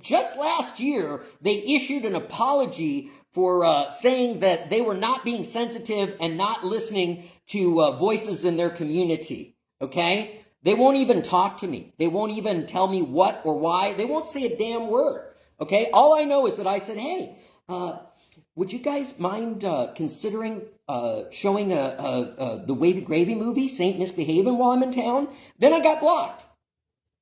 Just last year, they issued an apology for saying that they were not being sensitive and not listening to voices in their community, okay? They won't even talk to me. They won't even tell me what or why. They won't say a damn word, okay? All I know is that I said, hey, would you guys mind considering showing the Wavy Gravy movie, Saint Misbehavin', while I'm in town? Then I got blocked.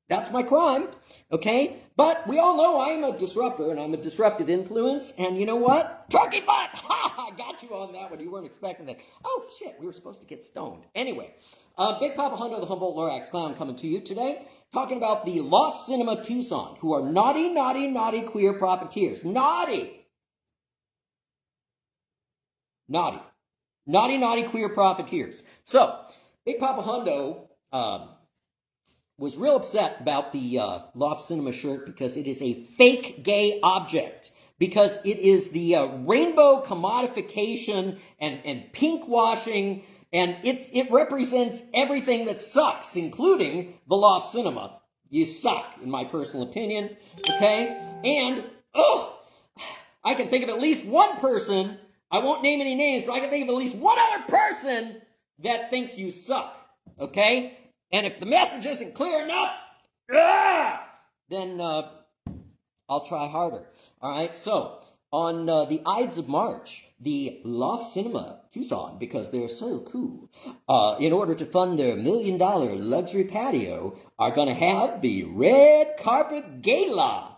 That's my crime, okay? But we all know I am a disruptor, and I'm a disruptive influence, and you know what? Turkey butt! Ha! I got you on that one. You weren't expecting that. Oh, shit, we were supposed to get stoned. Anyway, Bigpapahundo, the Humboldt Lorax Clown, coming to you today, talking about the Loft Cinema Tucson, who are naughty, naughty, naughty queer profiteers. Naughty! Naughty. Naughty, naughty queer profiteers. So, Bigpapahundo, was real upset about the Loft Cinema shirt because it is a fake gay object. Because it is the rainbow commodification and pink washing, and it represents everything that sucks, including the Loft Cinema. You suck, in my personal opinion, okay? And, I can think of at least one person, I won't name any names, but I can think of at least one other person that thinks you suck, okay? And if the message isn't clear enough, then I'll try harder. All right, so on the Ides of March, the Loft Cinema Tucson, because they're so cool, in order to fund their $1 million luxury patio, are going to have the red carpet gala,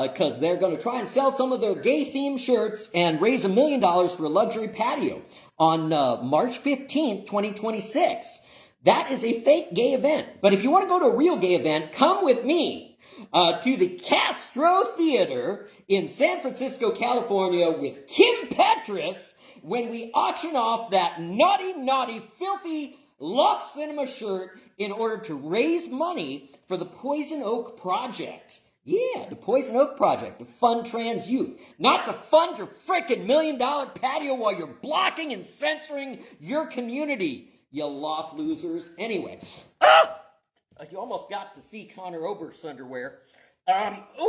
because they're going to try and sell some of their gay-themed shirts and raise $1 million for a luxury patio on March 15th, 2026. That is a fake gay event. But if you want to go to a real gay event, come with me to the Castro Theater in San Francisco, California with Kim Petras when we auction off that naughty, naughty, filthy Loft Cinema shirt in order to raise money for the Poison Oak Project. Yeah, the Poison Oak Project, to fund trans youth. Not to fund your freaking $1 million patio while you're blocking and censoring your community. You loft losers. Anyway, you almost got to see Conor Oberst's underwear.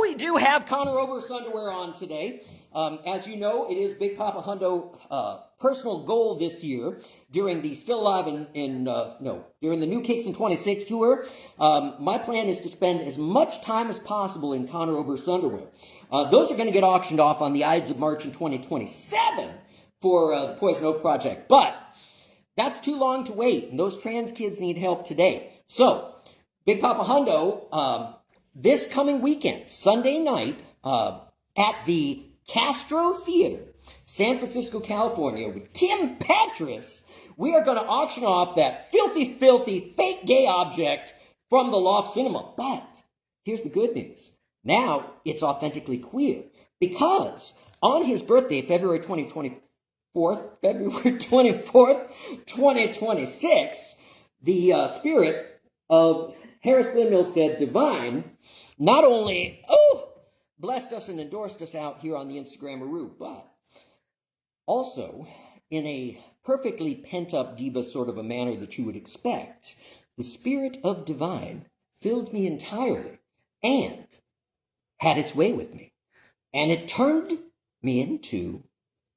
We do have Conor Oberst's underwear on today. As you know, it is Bigpapahundo personal goal this year during the Still Alive during the New Kicks in 26 tour. My plan is to spend as much time as possible in Conor Oberst's underwear. Those are going to get auctioned off on the Ides of March in 2027 for the Poison Oak Project. But that's too long to wait, and those trans kids need help today. So, Bigpapahundo, this coming weekend, Sunday night, at the Castro Theater, San Francisco, California, with Kim Petras, we are going to auction off that filthy, filthy, fake gay object from the Loft Cinema. But here's the good news. Now it's authentically queer, because on his birthday, February 24th, 2026, the spirit of Harris Glenn Milstead Divine not only, blessed us and endorsed us out here on the Instagram-aroo, but also in a perfectly pent-up diva sort of a manner that you would expect, the spirit of Divine filled me entirely and had its way with me. And it turned me into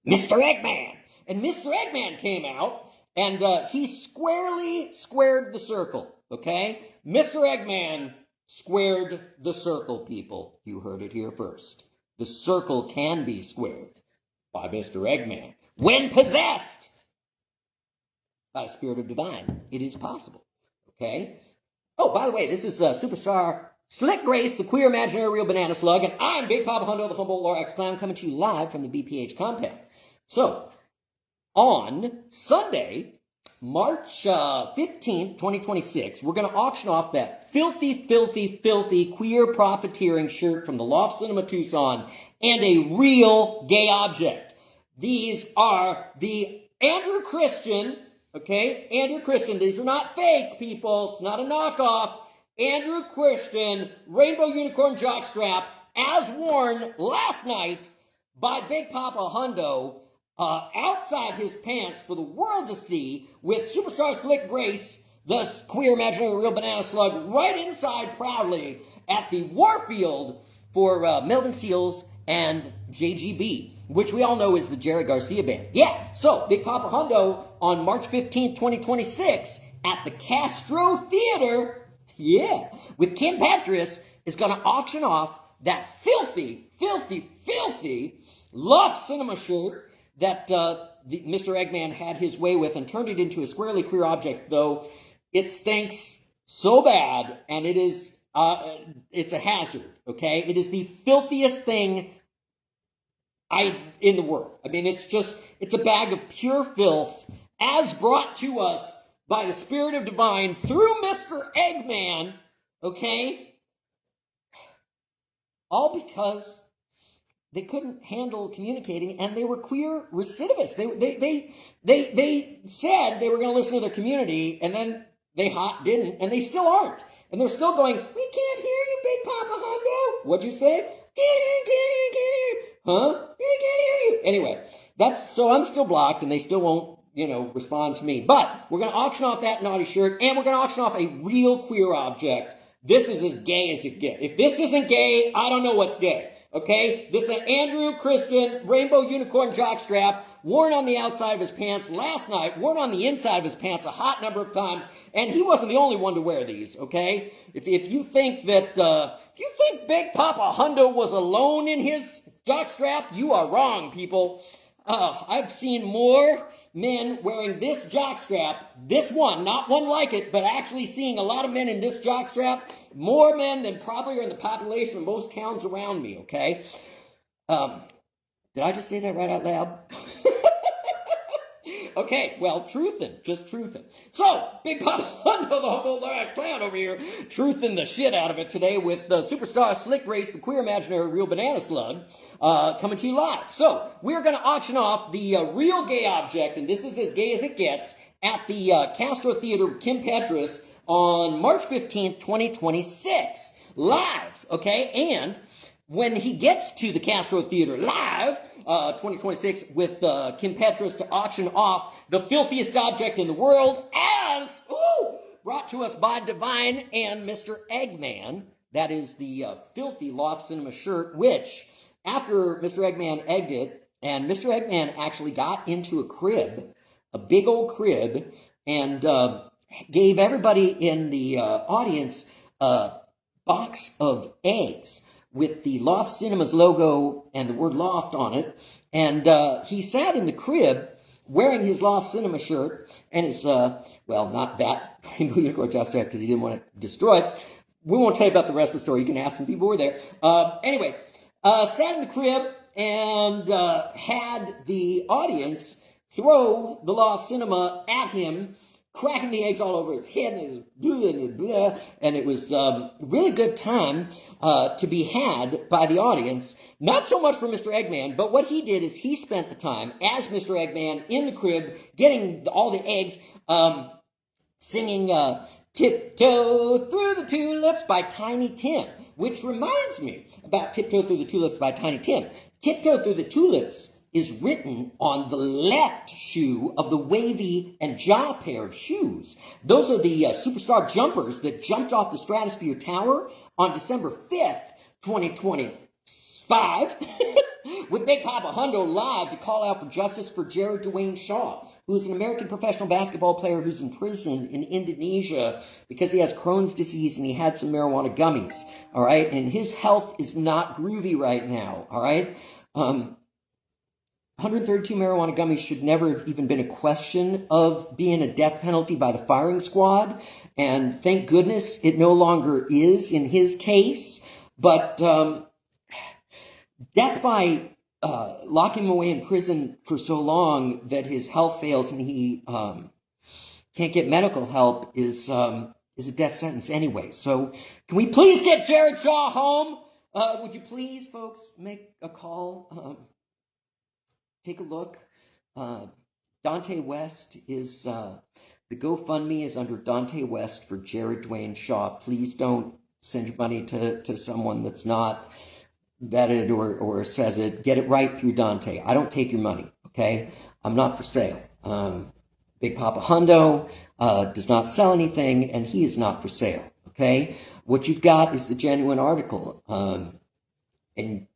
Mr. Eggman. And Mr. Eggman came out, and he squarely squared the circle, okay? Mr. Eggman squared the circle, people. You heard it here first. The circle can be squared by Mr. Eggman. When possessed by a spirit of divine, it is possible, okay? Oh, by the way, this is superstar Slick Grace, the queer imaginary real banana slug, and I'm Bigpapahundo, the Humboldt Lorax Clown, coming to you live from the BPH compound. So, on Sunday, March 15th, 2026, we're going to auction off that filthy, filthy, filthy queer profiteering shirt from the Loft Cinema Tucson and a real gay object. These are the Andrew Christian, okay? Andrew Christian. These are not fake, people. It's not a knockoff. Andrew Christian Rainbow Unicorn Jockstrap, as worn last night by Bigpapahundo, outside his pants for the world to see, with superstar Slick Grace, the queer imaginary real banana slug, right inside proudly at the Warfield for Melvin Seals and JGB, which we all know is the Jerry Garcia band. Yeah, so Bigpapahundo on March 15th, 2026 at the Castro Theater, yeah, with Kim Petras is going to auction off that filthy Love Cinema shirt that Mr. Eggman had his way with and turned it into a squarely queer object, though it stinks so bad, and it is it's a hazard, okay? It is the filthiest thing in the world. I mean, it's a bag of pure filth as brought to us by the Spirit of Divine through Mr. Eggman, okay? All because they couldn't handle communicating, and they were queer recidivists. They said they were going to listen to their community, and then they didn't, and they still aren't. And they're still going, we can't hear you, Bigpapahundo. What'd you say? Can't hear. Huh? We can't hear you. Anyway, so I'm still blocked, and they still won't, respond to me. But we're going to auction off that naughty shirt, and we're going to auction off a real queer object. This is as gay as it gets. If this isn't gay, I don't know what's gay. Okay? This is an Andrew Christian Rainbow Unicorn Jockstrap worn on the outside of his pants last night, worn on the inside of his pants a hot number of times, and he wasn't the only one to wear these, okay? If you think that, if you think Bigpapahundo was alone in his jockstrap, you are wrong, people. I've seen more men wearing this jockstrap, this one, not one like it, but actually seeing a lot of men in this jockstrap, more men than probably are in the population of most towns around me, okay? Did I just say that right out loud? Okay, well, just truthin'. So, Bigpapahundo, the Humboldt Large Clown over here, truthin' the shit out of it today with the Superstar Slick Race, the Queer Imaginary Real Banana Slug, coming to you live. So, we're going to auction off the real gay object, and this is as gay as it gets, at the Castro Theater with Kim Petras on March 15th, 2026, live, okay? And when he gets to the Castro Theater live, 2026 with Kim Petras to auction off the filthiest object in the world as brought to us by Divine and Mr. Eggman. That is the filthy Loft Cinema shirt, which after Mr. Eggman egged it, and Mr. Eggman actually got into a crib, a big old crib, and gave everybody in the audience a box of eggs with the Loft Cinemas logo and the word Loft on it. And he sat in the crib wearing his Loft Cinema shirt and his, not that Rainbow Unicorn Jockstrap because he didn't want to destroy it. We won't tell you about the rest of the story. You can ask some people who were there. Anyway, sat in the crib and had the audience throw the Loft Cinema at him, cracking the eggs all over his head and his blah, and it was a really good time to be had by the audience. Not so much for Mr. Eggman, but what he did is he spent the time as Mr. Eggman in the crib getting all the eggs, singing Tiptoe Through the Tulips by Tiny Tim, which reminds me about Tiptoe Through the Tulips by Tiny Tim. Tiptoe Through the Tulips is written on the left shoe of the Wavy and Jaw pair of shoes. Those are the Superstar jumpers that jumped off the Stratosphere Tower on December 5th, 2025, with Bigpapahundo live to call out for justice for Jared Dwayne Shaw, who is an American professional basketball player who's in prison in Indonesia because he has Crohn's disease and he had some marijuana gummies, all right? And his health is not groovy right now, all right? 132 marijuana gummies should never have even been a question of being a death penalty by the firing squad. And thank goodness it no longer is in his case. But death by locking him away in prison for so long that his health fails and he can't get medical help is a death sentence anyway. So can we please get Jared Shaw home? Would you please, folks, make a call? Take a look. Dante West is, the GoFundMe is under Dante West for Jared Dwayne Shaw. Please don't send your money to someone that's not vetted or says it. Get it right through Dante. I don't take your money, okay? I'm not for sale. Bigpapahundo does not sell anything, and he is not for sale, okay? What you've got is the genuine article. and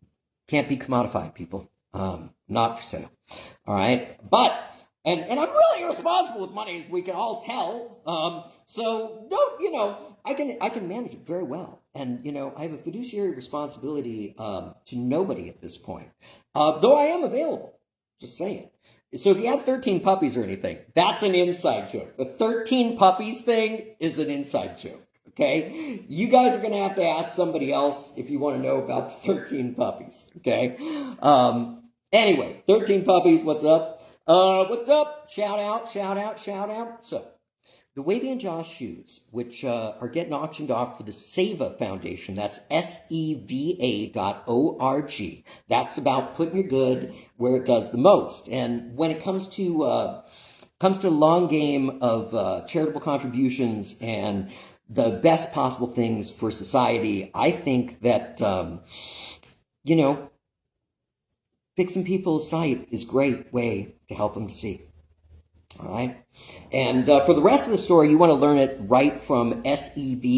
can't be commodified, people. Not for sale. All right. But, and I'm really irresponsible with money, as we can all tell. So don't, I can manage it very well. And, I have a fiduciary responsibility, to nobody at this point. Though I am available. Just saying. So if you have 13 puppies or anything, that's an inside joke. The 13 puppies thing is an inside joke. Okay? You guys are going to have to ask somebody else if you want to know about the 13 puppies. Okay? Anyway, 13 puppies, what's up? What's up? Shout out. So, the Wavy and Josh shoes, which are getting auctioned off for the SEVA Foundation. That's SEVA.org. That's about putting your good where it does the most. And when it comes to long game of charitable contributions and the best possible things for society, I think that fixing people's sight is a great way to help them see. All right. And for the rest of the story, you want to learn it right from seva.org.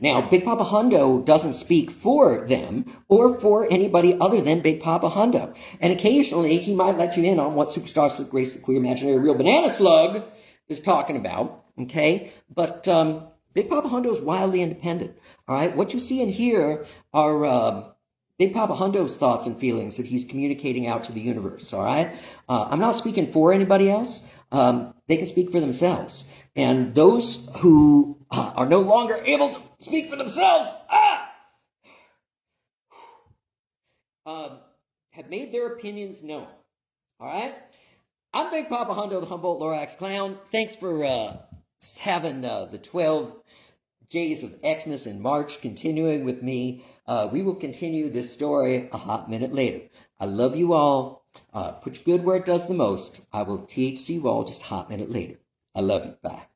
Now, Bigpapahundo doesn't speak for them or for anybody other than Bigpapahundo. And occasionally, he might let you in on what Superstar Slick Grace the Queer Imaginary Real Banana Slug is talking about. Okay. But Bigpapahundo is wildly independent. All right. What you see and hear are Bigpapahundo's thoughts and feelings that he's communicating out to the universe, all right? I'm not speaking for anybody else. They can speak for themselves. And those who are no longer able to speak for themselves have made their opinions known, all right? I'm Bigpapahundo, the Humboldt Lorax Clown. Thanks for having the 12 Days of Xmas in March continuing with me. We will continue this story a hot minute later. I love you all. Put your good where it does the most. I will THC you all just a hot minute later. I love you. Bye.